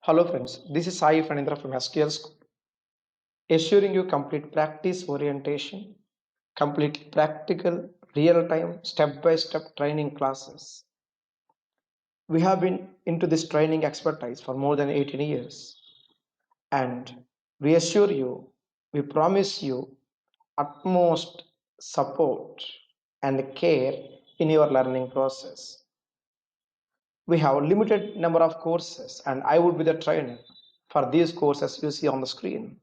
Hello friends, this is Sai Fanindra from SQL School, assuring you complete practice orientation, complete practical, real-time, step-by-step training classes. We have been into this training expertise for more than 18 years, and we assure you, we promise you utmost support and care in your learning process. We have a limited number of courses, and I would be the trainer for these courses you see on the screen.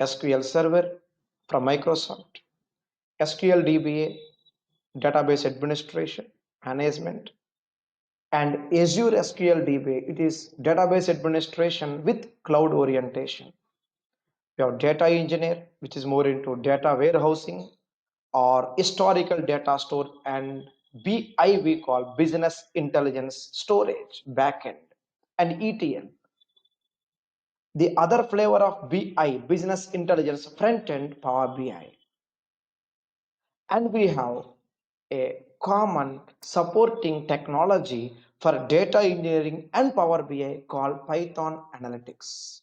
SQL Server from Microsoft, SQL DBA Database Administration Management, and Azure SQL DBA. It is database administration with cloud orientation. We have data engineer, which is more into data warehousing or historical data store, and BI we call business intelligence storage backend, and ETL. The other flavor of BI, business intelligence front end, Power BI. And we have a common supporting technology for data engineering and Power BI called Python Analytics.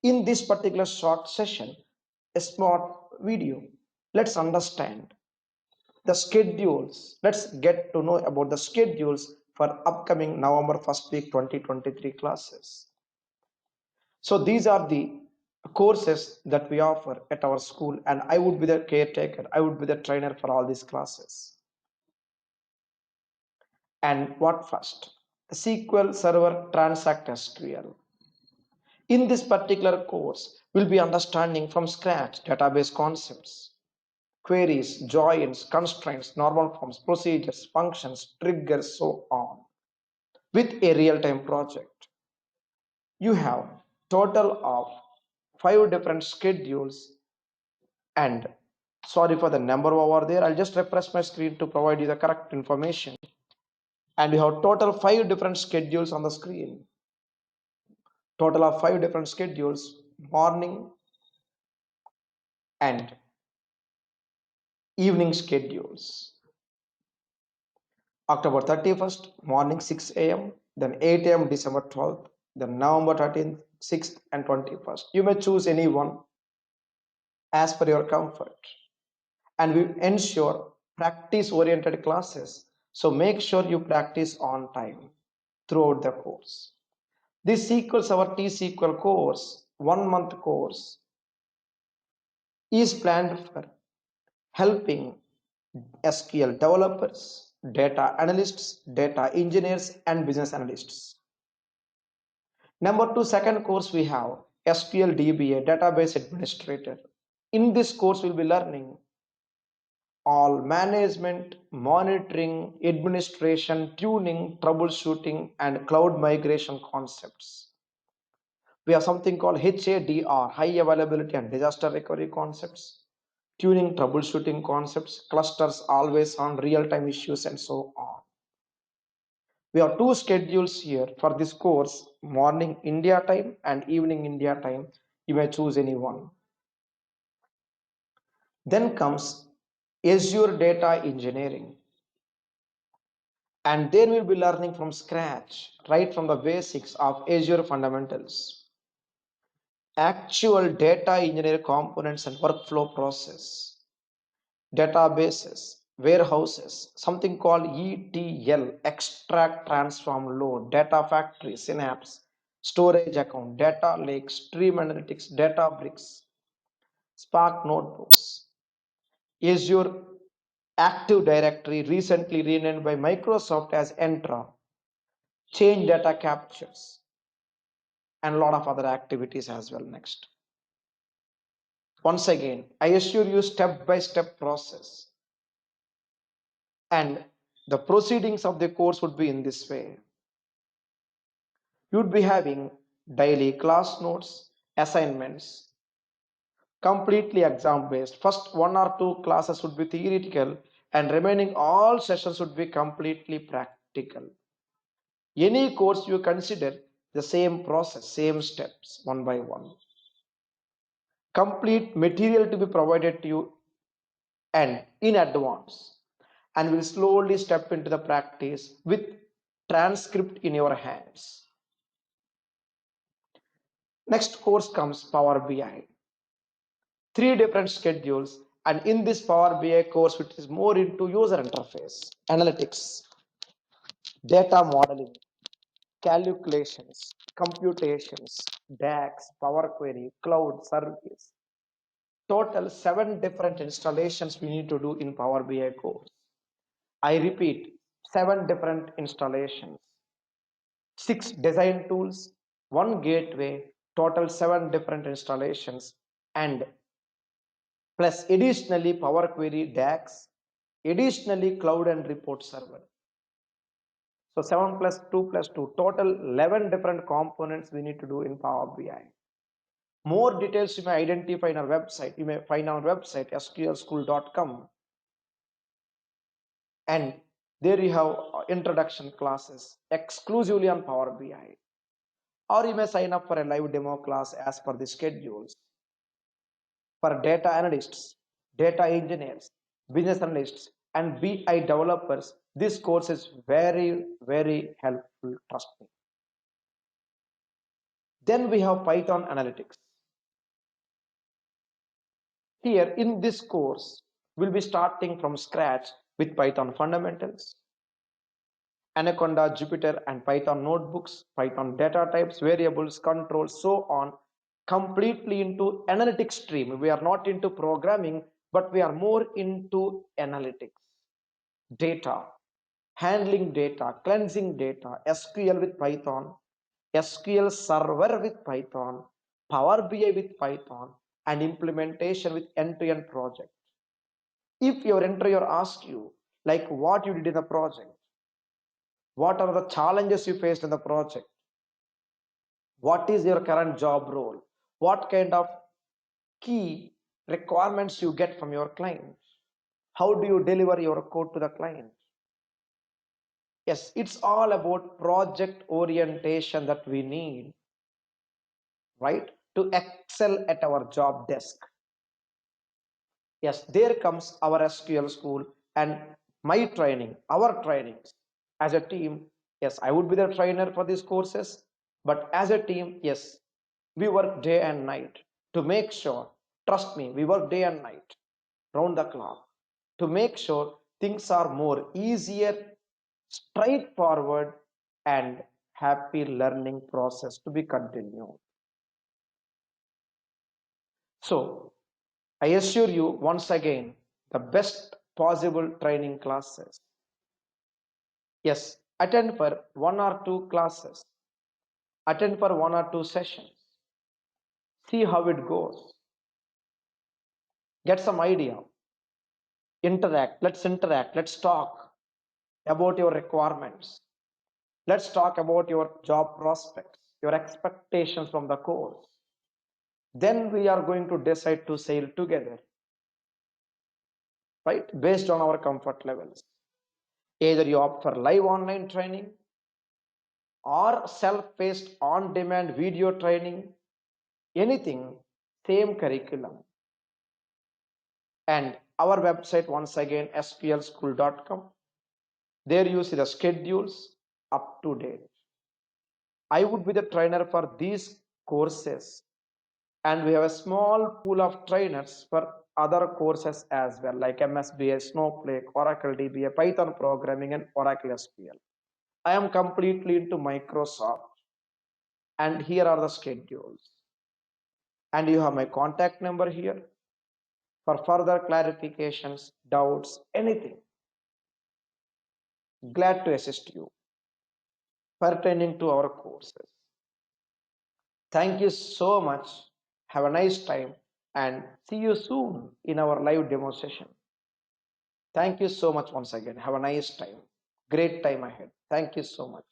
In this particular short session, a smart video, let's understand the schedules. Let's get to know about the schedules for upcoming November 1st week 2023 classes. So these are the courses that we offer at our school, and I would be the caretaker, I would be the trainer for all these classes. And what first? SQL Server Transactional. In this particular course, we'll be understanding from scratch database concepts, queries, joins, constraints, normal forms, procedures, functions, triggers, so on, with a real-time project. You have total of 5 different schedules, and sorry for the number over there. I'll just refresh my screen to provide you the correct information. And you have total 5 different schedules on the screen. Total of 5 different schedules: morning and evening schedules. October 31st, morning 6 a.m., then 8 a.m. December 12th, then November 13th, 6th, and 21st. You may choose any one as per your comfort. And we ensure practice oriented classes. So make sure you practice on time throughout the course. This equals our T-SQL course, 1 month course, is planned for helping SQL developers, data analysts, data engineers, and business analysts. Number two, second course we have SQL DBA Database Administrator. In this course, we'll be learning all management, monitoring, administration, tuning, troubleshooting, and cloud migration concepts. We have something called HADR, high availability and disaster recovery concepts, tuning, troubleshooting concepts, clusters always on real-time issues, and so on. We have 2 schedules here for this course: morning India time and evening India time. You may choose any one. Then comes Azure Data Engineering. And there we'll be learning from scratch, right from the basics of Azure fundamentals, actual data engineer components and workflow process, databases, warehouses, something called ETL, extract, transform, load, data factory, Synapse, storage account, data lake, stream analytics, Databricks, Spark notebooks, Azure Active Directory, recently renamed by Microsoft as Entra, change data captures, and a lot of other activities as well next. Once again, I assure you step-by-step process, and the proceedings of the course would be in this way. You would be having daily class notes, assignments, completely exam based. First 1 or 2 classes would be theoretical, and remaining all sessions would be completely practical. Any course you consider, the same process, same steps, one by one. Complete material to be provided to you and in advance, and will slowly step into the practice with transcript in your hands. Next course comes Power BI. 3 different schedules, and in this Power BI course, which is more into user interface, analytics, data modeling, calculations, computations, DAX, Power Query, cloud service. Total 7 different installations we need to do in Power BI course. I repeat, 7 different installations, 6 design tools, 1 gateway, total 7 different installations, and plus additionally Power Query DAX, additionally cloud and report server. So 7 plus 2 plus 2, total 11 different components we need to do in Power BI. More details you may identify in our website. You may find our website sqlschool.com, and there you have introduction classes exclusively on Power BI. Or you may sign up for a live demo class as per the schedules. For data analysts, data engineers, business analysts, and BI developers, this course is very, very helpful, trust me. Then we have Python analytics. Here in this course, we'll be starting from scratch with Python fundamentals, Anaconda, Jupyter, and Python notebooks, Python data types, variables, controls, so on, completely into analytics stream. We are not into programming, but we are more into analytics, data, handling data, cleansing data, SQL with Python, SQL Server with Python, Power BI with Python, and implementation with end-to-end project. If your interviewer asks you, like what you did in the project, what are the challenges you faced in the project, what is your current job role, what kind of key requirements you get from your client, how do you deliver your code to the client. Yes, it's all about project orientation that we need, right, to excel at our job desk. Yes, there comes our SQL school and my training, our trainings as a team. Yes, I would be the trainer for these courses, but as a team, yes, we work day and night to make sure, trust me, we work day and night, round the clock, to make sure things are more easier, straightforward, and happy learning process to be continued. So I assure you once again, the best possible training classes. Yes, attend for 1 or 2 classes, attend for 1 or 2 sessions, see how it goes, get some idea, interact, let's talk about your requirements, let's talk about your job prospects, your expectations from the course. Then we are going to decide to sail together, right, based on our comfort levels. Either you opt for live online training or self-paced on-demand video training, anything, same curriculum. And our website once again sqlschool.com. There you see the schedules up to date. I would be the trainer for these courses, and we have a small pool of trainers for other courses as well, like MSBA, Snowflake, Oracle DBA, Python programming, and Oracle SQL. I am completely into Microsoft, and here are the schedules. And you have my contact number here for further clarifications, doubts, anything. Glad to assist you pertaining to our courses. Thank you so much. Have a nice time and see you soon in our live demo session. Thank you so much once again. Have a nice time. Great time ahead. Thank you so much.